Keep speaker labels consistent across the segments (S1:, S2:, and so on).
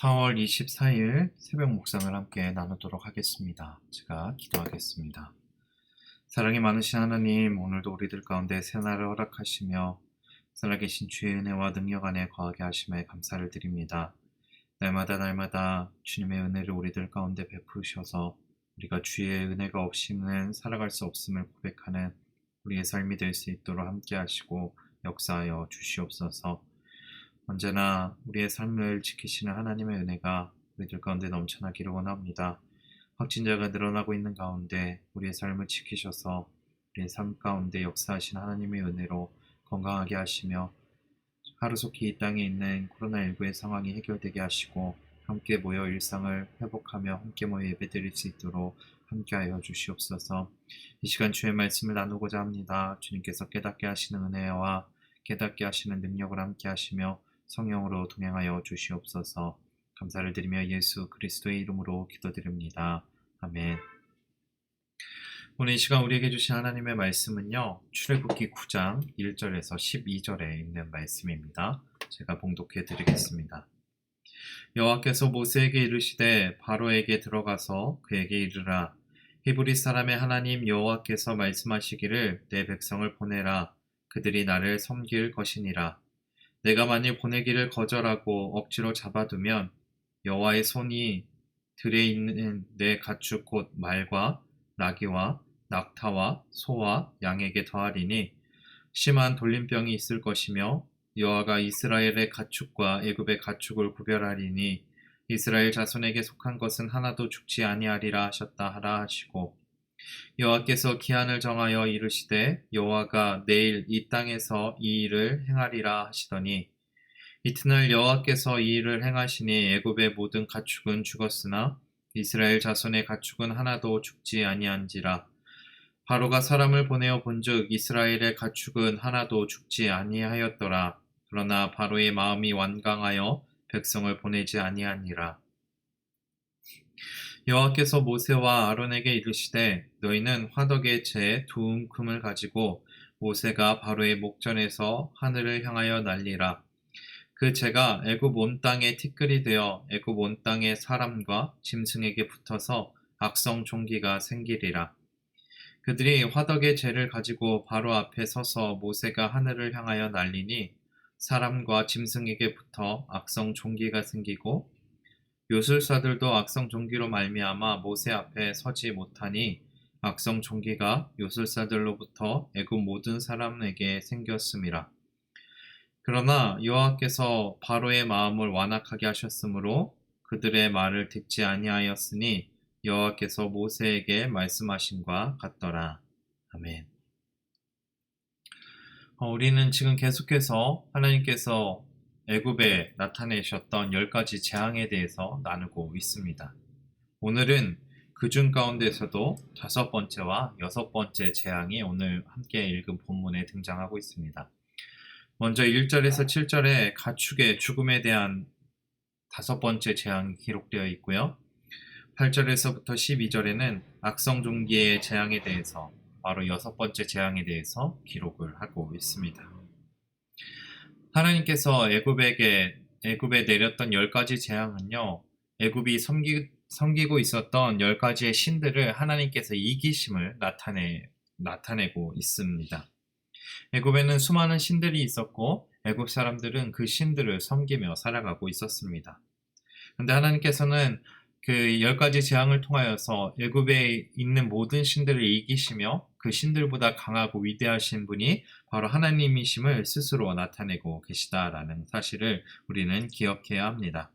S1: 4월 24일 새벽 묵상을 함께 나누도록 하겠습니다. 제가 기도하겠습니다. 사랑이 많으신 하나님, 오늘도 우리들 가운데 새날을 허락하시며 살아계신 주의 은혜와 능력 안에 거하게 하심에 감사를 드립니다. 날마다 주님의 은혜를 우리들 가운데 베푸셔서 우리가 주의 은혜가 없이는 살아갈 수 없음을 고백하는 우리의 삶이 될 수 있도록 함께 하시고 역사하여 주시옵소서. 언제나 우리의 삶을 지키시는 하나님의 은혜가 우리들 가운데 넘쳐나기를 원합니다. 확진자가 늘어나고 있는 가운데 우리의 삶을 지키셔서 우리의 삶 가운데 역사하신 하나님의 은혜로 건강하게 하시며 하루속히 이 땅에 있는 코로나19의 상황이 해결되게 하시고 함께 모여 일상을 회복하며 함께 모여 예배드릴 수 있도록 함께하여 주시옵소서. 이 시간 주의 말씀을 나누고자 합니다. 주님께서 깨닫게 하시는 은혜와 깨닫게 하시는 능력을 함께 하시며 성령으로 동행하여 주시옵소서. 감사를 드리며 예수 그리스도의 이름으로 기도드립니다. 아멘. 오늘 이 시간 우리에게 주신 하나님의 말씀은요, 출애굽기 9장 1절에서 12절에 있는 말씀입니다. 제가 봉독해 드리겠습니다. 여호와께서 모세에게 이르시되 바로에게 들어가서 그에게 이르라. 히브리 사람의 하나님 여호와께서 말씀하시기를 내 백성을 보내라. 그들이 나를 섬길 것이니라. 내가 만일 보내기를 거절하고 억지로 잡아두면 여호와의 손이 들에 있는 내 가축 곧 말과 나귀와 낙타와 소와 양에게 더하리니 심한 돌림병이 있을 것이며 여호와가 이스라엘의 가축과 애굽의 가축을 구별하리니 이스라엘 자손에게 속한 것은 하나도 죽지 아니하리라 하셨다 하라 하시고 여호와께서 기한을 정하여 이르시되 여호와가 내일 이 땅에서 이 일을 행하리라 하시더니 이튿날 여호와께서 이 일을 행하시니 애굽의 모든 가축은 죽었으나 이스라엘 자손의 가축은 하나도 죽지 아니한지라. 바로가 사람을 보내어 본즉 이스라엘의 가축은 하나도 죽지 아니하였더라. 그러나 바로의 마음이 완강하여 백성을 보내지 아니하니라. 여호와께서 모세와 아론에게 이르시되 너희는 화덕의 재 두 움큼을 가지고 모세가 바로의 목전에서 하늘을 향하여 날리라. 그 재가 애굽 온 땅에 티끌이 되어 애굽 온 땅의 사람과 짐승에게 붙어서 악성 종기가 생기리라. 그들이 화덕의 재를 가지고 바로 앞에 서서 모세가 하늘을 향하여 날리니 사람과 짐승에게 붙어 악성 종기가 생기고 요술사들도 악성 종기로 말미암아 모세 앞에 서지 못하니 악성 종기가 요술사들로부터 애굽 모든 사람에게 생겼음이라. 그러나 여호와께서 바로의 마음을 완악하게 하셨으므로 그들의 말을 듣지 아니하였으니 여호와께서 모세에게 말씀하신과 같더라. 아멘. 우리는 지금 계속해서 하나님께서 애굽에 나타내셨던 10가지 재앙에 대해서 나누고 있습니다. 오늘은 그중 가운데서도 5번째와 6번째 재앙이 오늘 함께 읽은 본문에 등장하고 있습니다. 먼저 1절에서 7절에 가축의 죽음에 대한 5번째 재앙이 기록되어 있고요. 8절에서부터 12절에는 악성종기의 재앙에 대해서 바로 6번째 재앙에 대해서 기록을 하고 있습니다. 하나님께서 애굽에 내렸던 10가지 재앙은요, 애굽이 섬기고 있었던 10가지의 신들을 하나님께서 이기심을 나타내고 있습니다. 애굽에는 수많은 신들이 있었고 애굽 사람들은 그 신들을 섬기며 살아가고 있었습니다. 그런데 하나님께서는 그 10가지 재앙을 통하여서 애굽에 있는 모든 신들을 이기시며 그 신들보다 강하고 위대하신 분이 바로 하나님이심을 스스로 나타내고 계시다라는 사실을 우리는 기억해야 합니다.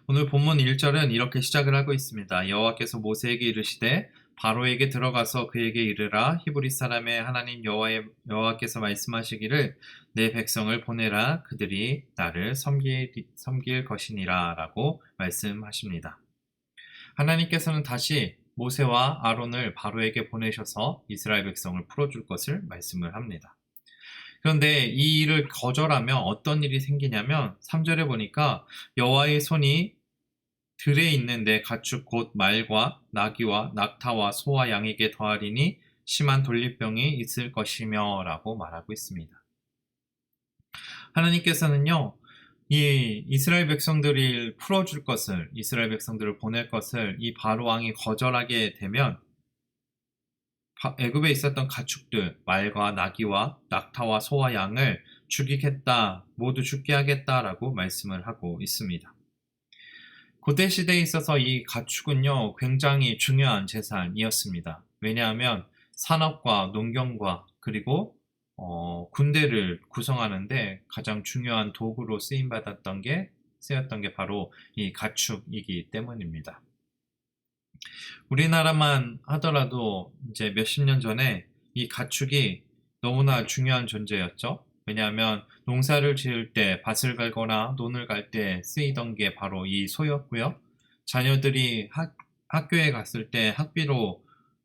S1: 오늘 본문 1절은 이렇게 시작을 하고 있습니다. 여호와께서 모세에게 이르시되 바로에게 들어가서 그에게 이르라. 히브리 사람의 하나님 여호와께서 말씀하시기를 내 백성을 보내라. 그들이 나를 섬길 것이니라 라고 말씀하십니다. 하나님께서는 다시 모세와 아론을 바로에게 보내셔서 이스라엘 백성을 풀어줄 것을 말씀을 합니다. 그런데 이 일을 거절하면 어떤 일이 생기냐면 3절에 보니까 여호와의 손이 들에 있는 내 가축 곧 말과 나귀와 낙타와 소와 양에게 더하리니 심한 돌림병이 있을 것이며 라고 말하고 있습니다. 하나님께서는요, 이 이스라엘 백성들을 풀어줄 것을, 이스라엘 백성들을 보낼 것을 이 바로 왕이 거절하게 되면 애굽에 있었던 가축들, 말과 나귀와 낙타와 소와 양을 죽이겠다, 모두 죽게 하겠다라고 말씀을 하고 있습니다. 고대 시대에 있어서 이 가축은요, 굉장히 중요한 재산이었습니다. 왜냐하면 산업과 농경과 그리고 군대를 구성하는데 가장 중요한 도구로 쓰였던 게 바로 이 가축이기 때문입니다. 우리나라만 하더라도 이제 몇십 년 전에 이 가축이 너무나 중요한 존재였죠. 왜냐하면 농사를 지을 때 밭을 갈거나 논을 갈 때 쓰이던 게 바로 이 소였고요. 자녀들이 학교에 갔을 때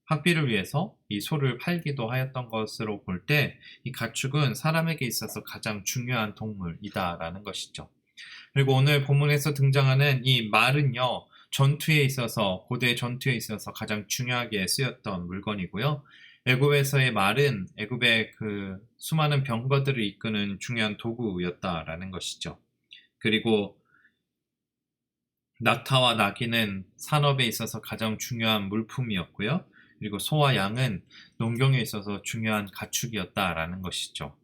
S1: 학비를 위해서 이 소를 팔기도 하였던 것으로 볼 때 이 가축은 사람에게 있어서 가장 중요한 동물이다라는 것이죠. 그리고 오늘 본문에서 등장하는 이 말은요, 고대 전투에 있어서 가장 중요하게 쓰였던 물건이고요. 애굽에서의 말은 애굽의 그 수많은 병거들을 이끄는 중요한 도구였다라는 것이죠. 그리고 낙타와 나귀는 산업에 있어서 가장 중요한 물품이었고요. 그리고 소와 양은 농경에 있어서 중요한 가축이었다라는 것이죠.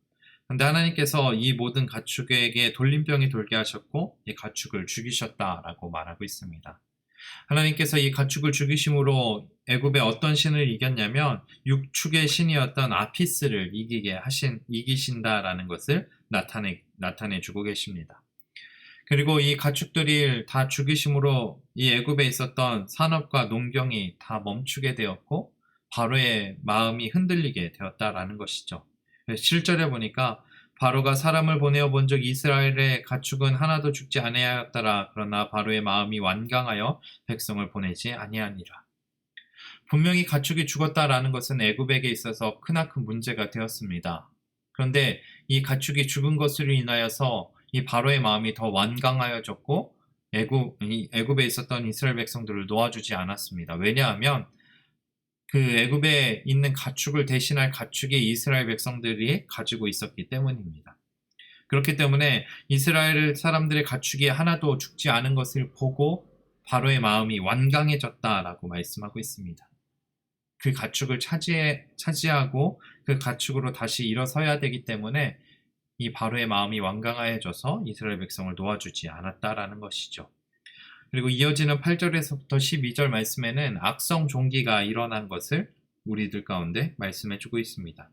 S1: 그런데 하나님께서 이 모든 가축에게 돌림병이 돌게 하셨고 이 가축을 죽이셨다라고 말하고 있습니다. 하나님께서 이 가축을 죽이심으로 애굽의 어떤 신을 이겼냐면 육축의 신이었던 아피스를 이기신다라는 것을 나타내 주고 계십니다. 그리고 이 가축들이 다 죽이심으로 이 애굽에 있었던 산업과 농경이 다 멈추게 되었고 바로의 마음이 흔들리게 되었다라는 것이죠. 7절에 보니까 바로가 사람을 보내어 본즉 이스라엘의 가축은 하나도 죽지 아니하였더라. 그러나 바로의 마음이 완강하여 백성을 보내지 아니하니라. 분명히 가축이 죽었다라는 것은 애굽에게 있어서 크나큰 문제가 되었습니다. 그런데 이 가축이 죽은 것으로 인하여서 이 바로의 마음이 더 완강하여졌고 애굽에 있었던 이스라엘 백성들을 놓아주지 않았습니다. 왜냐하면 그 애굽에 있는 가축을 대신할 가축이 이스라엘 백성들이 가지고 있었기 때문입니다. 그렇기 때문에 이스라엘 사람들의 가축이 하나도 죽지 않은 것을 보고 바로의 마음이 완강해졌다라고 말씀하고 있습니다. 그 가축을 차지하고 그 가축으로 다시 일어서야 되기 때문에 이 바로의 마음이 완강해져서 이스라엘 백성을 놓아주지 않았다라는 것이죠. 그리고 이어지는 8절에서부터 12절 말씀에는 악성 종기가 일어난 것을 우리들 가운데 말씀해주고 있습니다.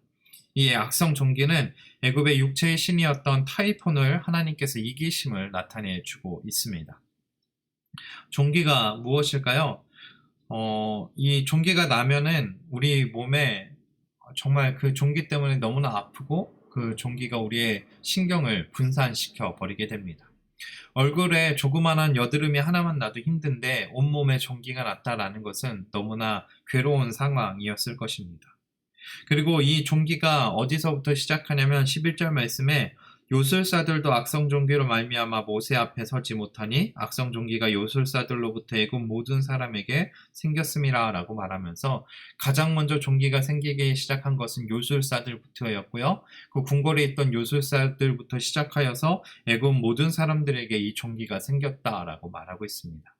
S1: 이 악성 종기는 애굽의 육체의 신이었던 타이폰을 하나님께서 이기심을 나타내주고 있습니다. 종기가 무엇일까요? 이 종기가 나면은 우리 몸에 정말 그 종기 때문에 너무나 아프고 그 종기가 우리의 신경을 분산시켜 버리게 됩니다. 얼굴에 조그만한 여드름이 하나만 나도 힘든데 온몸에 종기가 났다라는 것은 너무나 괴로운 상황이었을 것입니다. 그리고 이 종기가 어디서부터 시작하냐면 11절 말씀에 요술사들도 악성 종기로 말미암아 모세 앞에 서지 못하니 악성 종기가 요술사들로부터 애굽 모든 사람에게 생겼음이라 라고 말하면서 가장 먼저 종기가 생기기 시작한 것은 요술사들부터였고요. 그 궁궐에 있던 요술사들부터 시작하여서 애굽 모든 사람들에게 이 종기가 생겼다라고 말하고 있습니다.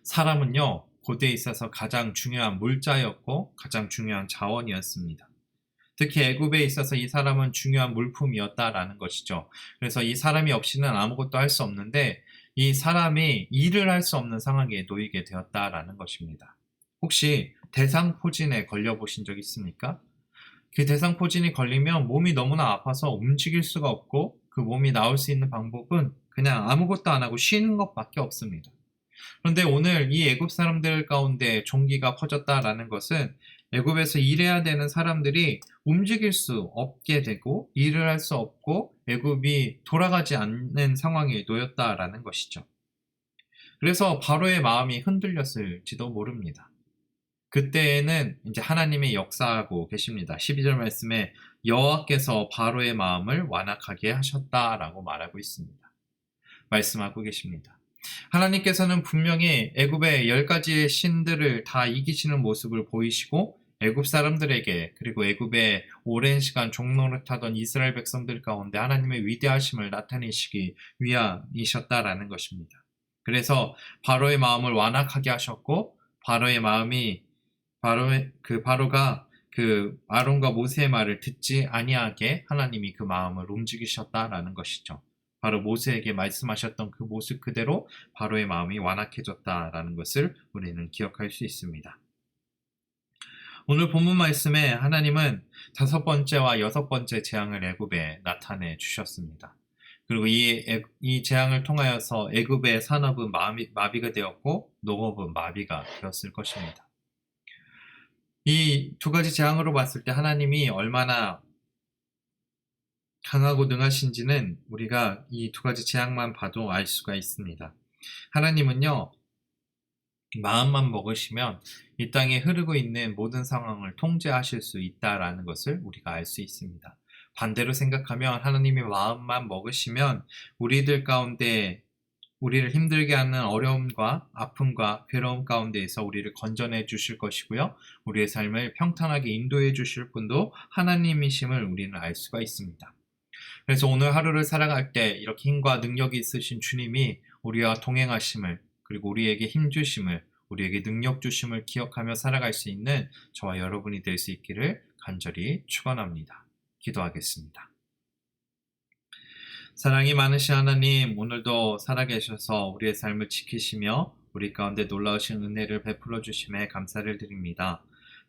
S1: 사람은요, 고대에 있어서 가장 중요한 물자였고 가장 중요한 자원이었습니다. 특히 애굽에 있어서 이 사람은 중요한 물품이었다라는 것이죠. 그래서 이 사람이 없이는 아무것도 할 수 없는데 이 사람이 일을 할 수 없는 상황에 놓이게 되었다라는 것입니다. 혹시 대상포진에 걸려보신 적 있습니까? 그 대상포진이 걸리면 몸이 너무나 아파서 움직일 수가 없고 그 몸이 나올 수 있는 방법은 그냥 아무것도 안 하고 쉬는 것밖에 없습니다. 그런데 오늘 이 애굽 사람들 가운데 종기가 퍼졌다라는 것은 애굽에서 일해야 되는 사람들이 움직일 수 없게 되고 일을 할 수 없고 애굽이 돌아가지 않는 상황에 놓였다라는 것이죠. 그래서 바로의 마음이 흔들렸을지도 모릅니다. 그때에는 이제 하나님이 역사하고 계십니다. 12절 말씀에 여호와께서 바로의 마음을 완악하게 하셨다라고 말하고 있습니다. 말씀하고 계십니다. 하나님께서는 분명히 애굽의 10가지의 신들을 다 이기시는 모습을 보이시고 애굽 사람들에게 그리고 애굽에 오랜 시간 종노릇하던 이스라엘 백성들 가운데 하나님의 위대하심을 나타내시기 위함이셨다라는 것입니다. 그래서 바로의 마음을 완악하게 하셨고 바로의 마음이 바로가 그 아론과 모세의 말을 듣지 아니하게 하나님이 그 마음을 움직이셨다라는 것이죠. 바로 모세에게 말씀하셨던 그 모습 그대로 바로의 마음이 완악해졌다라는 것을 우리는 기억할 수 있습니다. 오늘 본문 말씀에 하나님은 5번째와 6번째 재앙을 애굽에 나타내 주셨습니다. 그리고 이 재앙을 통하여서 애굽의 산업은 마비가 되었고 농업은 마비가 되었을 것입니다. 이 2가지 재앙으로 봤을 때 하나님이 얼마나 강하고 능하신지는 우리가 이 2가지 재앙만 봐도 알 수가 있습니다. 하나님은요, 마음만 먹으시면 이 땅에 흐르고 있는 모든 상황을 통제하실 수 있다라는 것을 우리가 알 수 있습니다. 반대로 생각하면 하나님이 마음만 먹으시면 우리들 가운데 우리를 힘들게 하는 어려움과 아픔과 괴로움 가운데에서 우리를 건져내 주실 것이고요. 우리의 삶을 평탄하게 인도해 주실 분도 하나님이심을 우리는 알 수가 있습니다. 그래서 오늘 하루를 살아갈 때 이렇게 힘과 능력이 있으신 주님이 우리와 동행하심을 그리고 우리에게 힘 주심을 우리에게 능력 주심을 기억하며 살아갈 수 있는 저와 여러분이 될 수 있기를 간절히 축원합니다. 기도하겠습니다. 사랑이 많으신 하나님, 오늘도 살아계셔서 우리의 삶을 지키시며 우리 가운데 놀라우신 은혜를 베풀어 주심에 감사를 드립니다.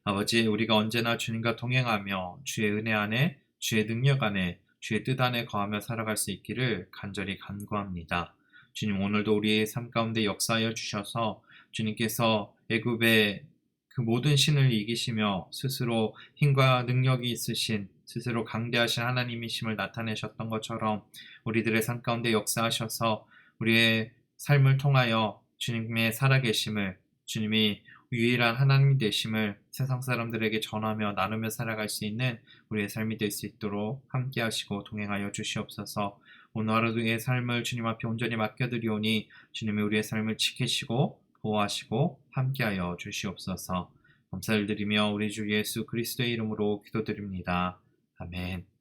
S1: 아버지, 우리가 언제나 주님과 동행하며 주의 은혜 안에, 주의 능력 안에, 주의 뜻 안에 거하며 살아갈 수 있기를 간절히 간구합니다. 주님, 오늘도 우리의 삶 가운데 역사하여 주셔서 주님께서 애굽의 그 모든 신을 이기시며 스스로 힘과 능력이 있으신 스스로 강대하신 하나님이심을 나타내셨던 것처럼 우리들의 삶 가운데 역사하셔서 우리의 삶을 통하여 주님의 살아계심을 주님이 유일한 하나님 되심을 세상 사람들에게 전하며 나누며 살아갈 수 있는 우리의 삶이 될 수 있도록 함께 하시고 동행하여 주시옵소서. 오늘 하루의 삶을 주님 앞에 온전히 맡겨드리오니 주님이 우리의 삶을 지키시고 보호하시고 함께하여 주시옵소서. 감사를 드리며 우리 주 예수 그리스도의 이름으로 기도드립니다. 아멘.